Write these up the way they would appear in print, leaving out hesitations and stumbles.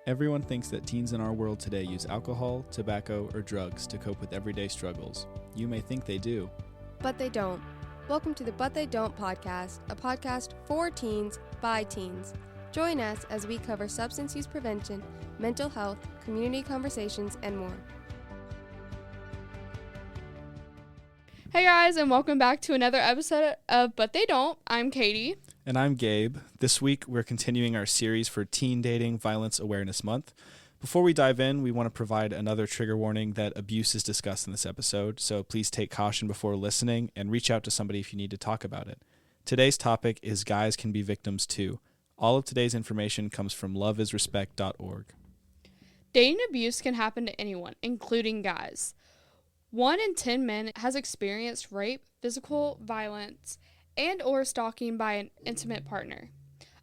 Everyone thinks that teens in our world today use alcohol, tobacco, or drugs to cope with everyday struggles. You may think they do. But they don't. Welcome to the But They Don't podcast, a podcast for teens by teens. Join us as we cover substance use prevention, mental health, community conversations, and more. Hey guys, and welcome back to another episode of But They Don't. I'm Katie. And I'm Gabe. This week, we're continuing our series for Teen Dating Violence Awareness Month. Before we dive in, we want to provide another trigger warning that abuse is discussed in this episode, so please take caution before listening and reach out to somebody if you need to talk about it. Today's topic is Guys Can Be Victims Too. All of today's information comes from loveisrespect.org. Dating abuse can happen to anyone, including guys. 1 in 10 men has experienced rape, physical violence, and or stalking by an intimate partner.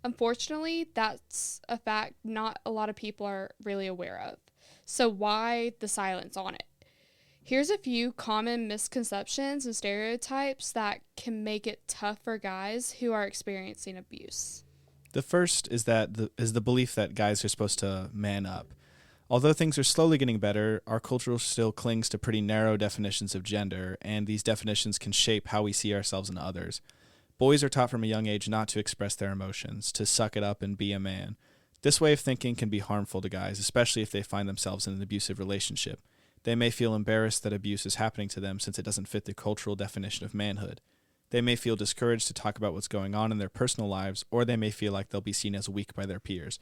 Unfortunately, that's a fact not a lot of people are really aware of. So why the silence on it? Here's a few common misconceptions and stereotypes that can make it tough for guys who are experiencing abuse. The first is the belief that guys are supposed to man up. Although things are slowly getting better, our culture still clings to pretty narrow definitions of gender, and these definitions can shape how we see ourselves and others. Boys are taught from a young age not to express their emotions, to suck it up and be a man. This way of thinking can be harmful to guys, especially if they find themselves in an abusive relationship. They may feel embarrassed that abuse is happening to them since it doesn't fit the cultural definition of manhood. They may feel discouraged to talk about what's going on in their personal lives, or they may feel like they'll be seen as weak by their peers.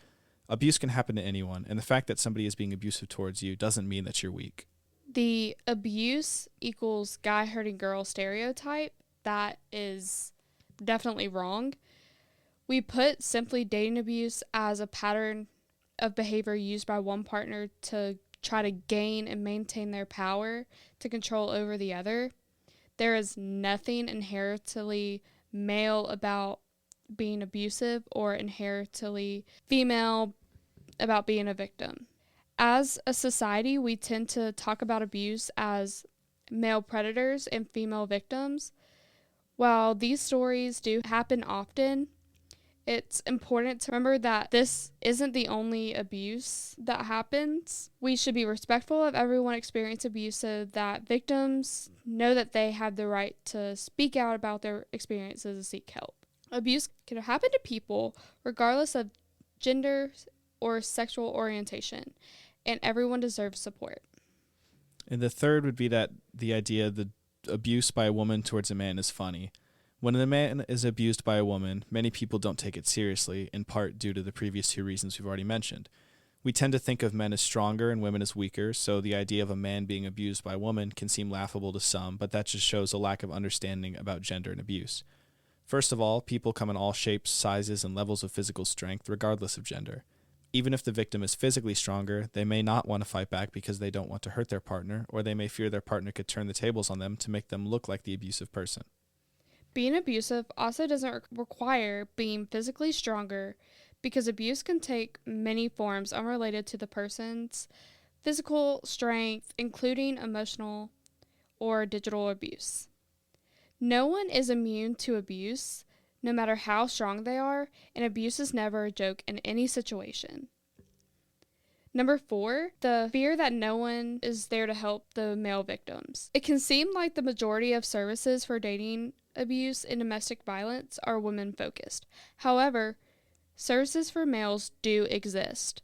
Abuse can happen to anyone, and the fact that somebody is being abusive towards you doesn't mean that you're weak. The abuse equals guy hurting girl stereotype, that is definitely wrong. We put simply dating abuse as a pattern of behavior used by one partner to try to gain and maintain their power to control over the other. There is nothing inherently male about being abusive or inherently female about being a victim. As a society, we tend to talk about abuse as male predators and female victims. While these stories do happen often, it's important to remember that this isn't the only abuse that happens. We should be respectful of everyone experiencing abuse so that victims know that they have the right to speak out about their experiences and seek help. Abuse can happen to people regardless of gender or sexual orientation, and everyone deserves support. And the third would be that the idea that abuse by a woman towards a man is funny. When a man is abused by a woman, many people don't take it seriously, in part due to the previous two reasons we've already mentioned. We tend to think of men as stronger and women as weaker, so the idea of a man being abused by a woman can seem laughable to some, but that just shows a lack of understanding about gender and abuse. First of all, people come in all shapes, sizes, and levels of physical strength, regardless of gender. Even if the victim is physically stronger, they may not want to fight back because they don't want to hurt their partner, or they may fear their partner could turn the tables on them to make them look like the abusive person. Being abusive also doesn't require being physically stronger, because abuse can take many forms unrelated to the person's physical strength, including emotional or digital abuse. No one is immune to abuse, no matter how strong they are, and abuse is never a joke in any situation. Number 4, the fear that no one is there to help the male victims. It can seem like the majority of services for dating abuse and domestic violence are women-focused. However, services for males do exist.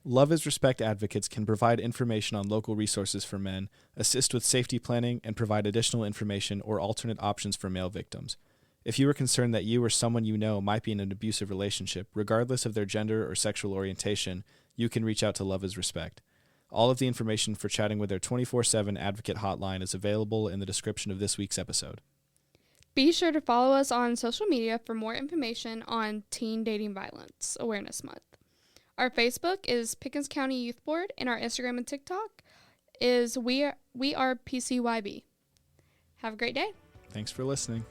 Love is Respect advocates can provide information on local resources for men, assist with safety planning, and provide additional information or alternate options for male victims. If you are concerned that you or someone you know might be in an abusive relationship, regardless of their gender or sexual orientation, you can reach out to Love is Respect. All of the information for chatting with their 24/7 advocate hotline is available in the description of this week's episode. Be sure to follow us on social media for more information on Teen Dating Violence Awareness Month. Our Facebook is Pickens County Youth Board, and our Instagram and TikTok is We Are PCYB. Have a great day. Thanks for listening.